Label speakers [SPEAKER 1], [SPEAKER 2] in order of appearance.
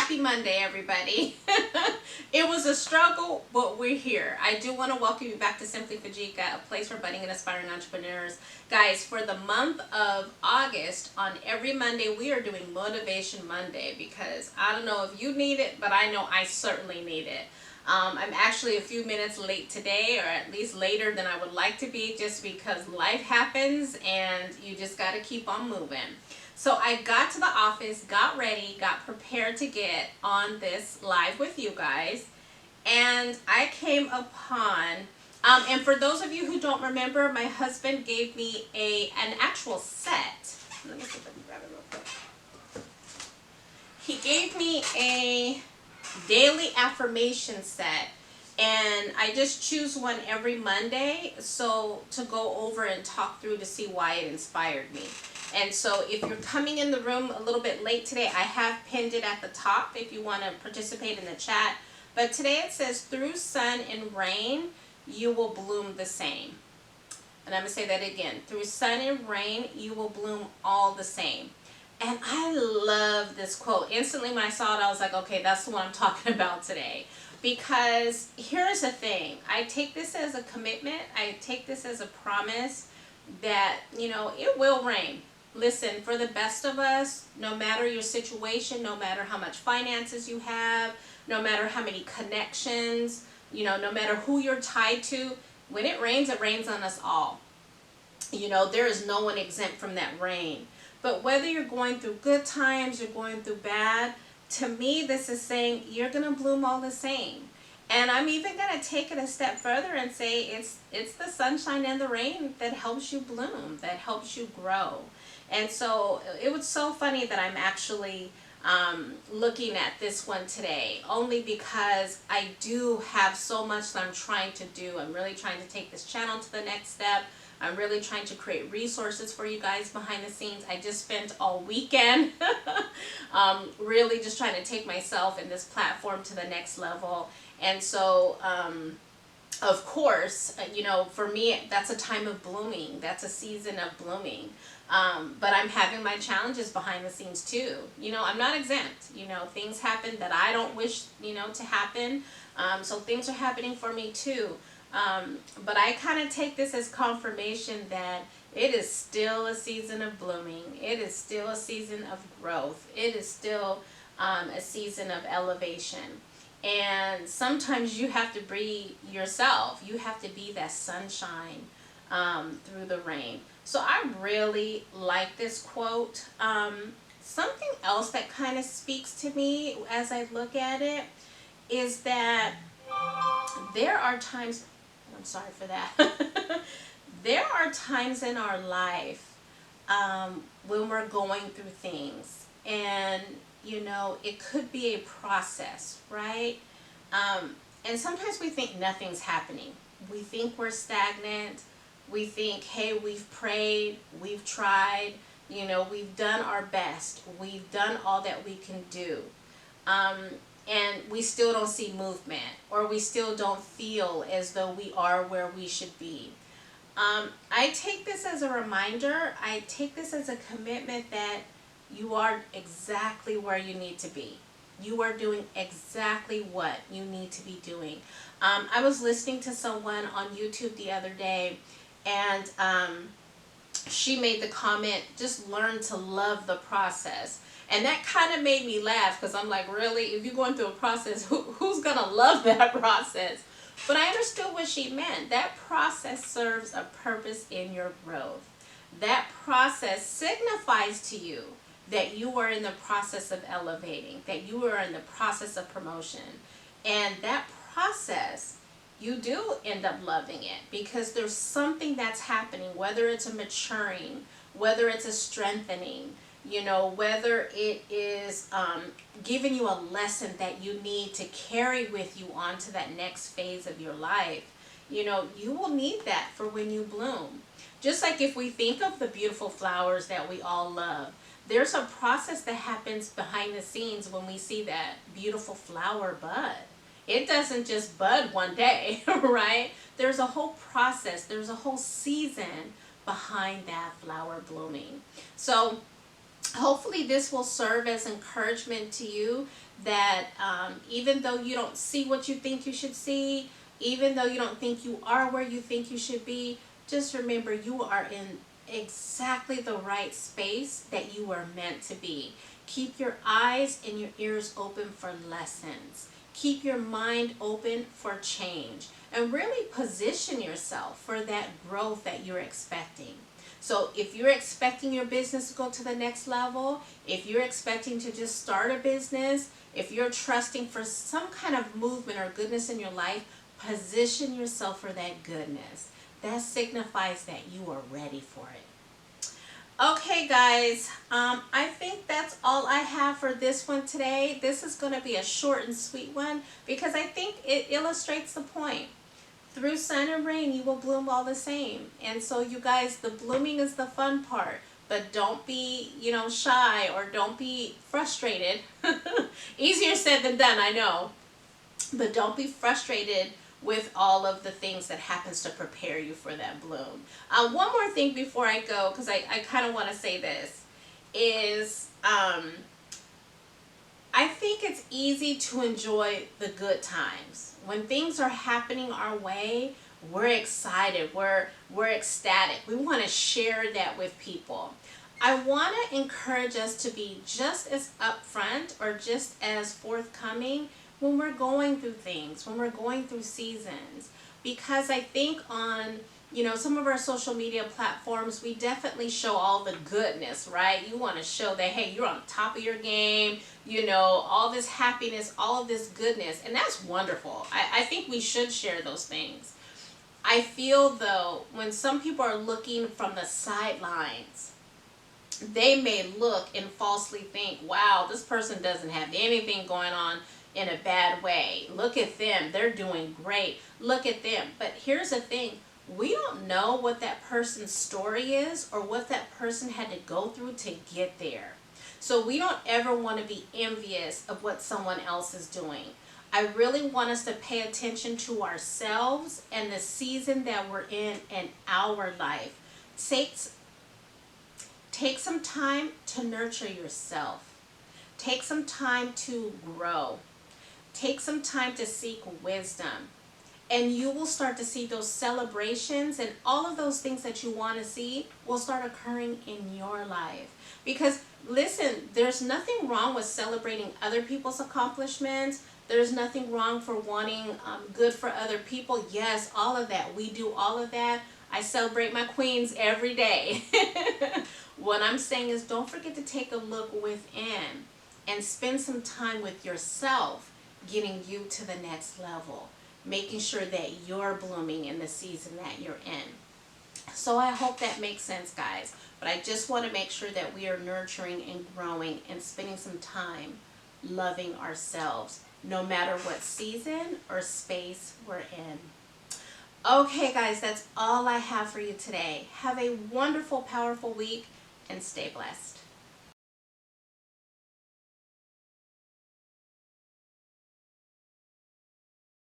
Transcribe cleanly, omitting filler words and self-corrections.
[SPEAKER 1] Happy Monday, everybody. It was a struggle, but we're here. I do want to welcome you back to Simply Fujica, a place for budding and aspiring entrepreneurs. Guys, for the month of August, on every Monday, we are doing Motivation Monday because I don't know if you need it, but I know I certainly need it. I'm actually a few minutes late today, or at least later than I would like to be, just because life happens and you just got to keep on moving. So I got to the office, got ready, got prepared to get on this live with you guys, and I came upon, and for those of you who don't remember, my husband gave me an actual set. Let me see if I can grab it real quick. He gave me a daily affirmation set, and I just choose one every Monday so to go over and talk through to see why it inspired me. And so if you're coming in the room a little bit late today, I have pinned it at the top if you want to participate in the chat. But today it says, through sun and rain, you will bloom the same. And I'm going to say that again. Through sun and rain, you will bloom all the same. And I love this quote. Instantly when I saw it, I was like, okay, that's the one I'm talking about today. Because here's the thing. I take this as a commitment. I take this as a promise that, you know, it will rain. Listen, for the best of us, no matter your situation, no matter how much finances you have, no matter how many connections, you know, no matter who you're tied to, when it rains on us all. You know, there is no one exempt from that rain. But whether you're going through good times, you're going through bad, to me, this is saying you're going to bloom all the same. And I'm even going to take it a step further and say it's the sunshine and the rain that helps you bloom, that helps you grow. And so it was so funny that I'm actually looking at this one today, only because I do have so much that I'm trying to do. I'm really trying to take this channel to the next step. I'm really trying to create resources for you guys behind the scenes. I just spent all weekend really just trying to take myself and this platform to the next level. And so, of course, you know, for me, that's a time of blooming. That's a season of blooming. But I'm having my challenges behind the scenes too. You know, I'm not exempt. You know, things happen that I don't wish, you know, to happen. So things are happening for me too. But I kind of take this as confirmation that it is still a season of blooming. It is still a season of growth. It is still a season of elevation. And sometimes you have to be yourself. You have to be that sunshine through the rain. So I really like this quote. Something else that kind of speaks to me as I look at it is that there are times, I'm sorry for that, there are times in our life when we're going through things, and you know, it could be a process, right? And sometimes we think nothing's happening. We think we're stagnant. We think, hey, we've prayed, we've tried, you know, we've done our best. We've done all that we can do. And we still don't see movement, or we still don't feel as though we are where we should be. I take this as a reminder. I take this as a commitment that you are exactly where you need to be. You are doing exactly what you need to be doing. I was listening to someone on YouTube the other day, and she made the comment, just learn to love the process. And that kind of made me laugh, because I'm like, really? If you're going through a process, who's going to love that process? But I understood what she meant. That process serves a purpose in your growth. That process signifies to you that you are in the process of elevating, that you are in the process of promotion. And that process, you do end up loving it, because there's something that's happening, whether it's a maturing, whether it's a strengthening, you know, whether it is giving you a lesson that you need to carry with you on to that next phase of your life. You know, you will need that for when you bloom. Just like if we think of the beautiful flowers that we all love, there's a process that happens behind the scenes when we see that beautiful flower bud. It doesn't just bud one day, right? There's a whole process. There's a whole season behind that flower blooming. So Hopefully this will serve as encouragement to you that even though you don't see what you think you should see, even though you don't think you are where you think you should be, just remember you are in exactly the right space that you were meant to be. Keep your eyes and your ears open for lessons. Keep your mind open for change, and really position yourself for that growth that you're expecting. So if you're expecting your business to go to the next level, if you're expecting to just start a business, if you're trusting for some kind of movement or goodness in your life, position yourself for that goodness. That signifies that you are ready for it. Okay, guys, I think that's all I have for this one today. This is going to be a short and sweet one because I think it illustrates the point. Through sun and rain, you will bloom all the same. And so, you guys, the blooming is the fun part. But don't be, shy, or don't be frustrated. Easier said than done, I know. But don't be frustrated with all of the things that happens to prepare you for that bloom. One more thing before I go, because I kind of want to say this, is I think it's easy to enjoy the good times. When things are happening our way, we're excited, we're ecstatic. We want to share that with people. I want to encourage us to be just as upfront or just as forthcoming when we're going through things, when we're going through seasons. Because I think on some of our social media platforms, we definitely show all the goodness, right? You want to show that, hey, you're on top of your game, all this happiness, all of this goodness, and that's wonderful. I think we should share those things. I feel, though, when some people are looking from the sidelines, they may look and falsely think, wow, this person doesn't have anything going on in a bad way. Look at them. They're doing great. Look at them. But here's the thing. We don't know what that person's story is or what that person had to go through to get there. So we don't ever want to be envious of what someone else is doing. I really want us to pay attention to ourselves and the season that we're in our life. Take some time to nurture yourself. Take some time to grow. Take some time to seek wisdom. And you will start to see those celebrations and all of those things that you want to see will start occurring in your life. Because listen, there's nothing wrong with celebrating other people's accomplishments. There's nothing wrong for wanting good for other people. Yes, all of that. We do all of that. I celebrate my queens every day. What I'm saying is, don't forget to take a look within and spend some time with yourself, getting you to the next level, making sure that you're blooming in the season that you're in. So I hope that makes sense, guys. But I just want to make sure that we are nurturing and growing and spending some time loving ourselves, no matter what season or space we're in. Okay, guys, that's all I have for you today. Have a wonderful, powerful week and stay blessed.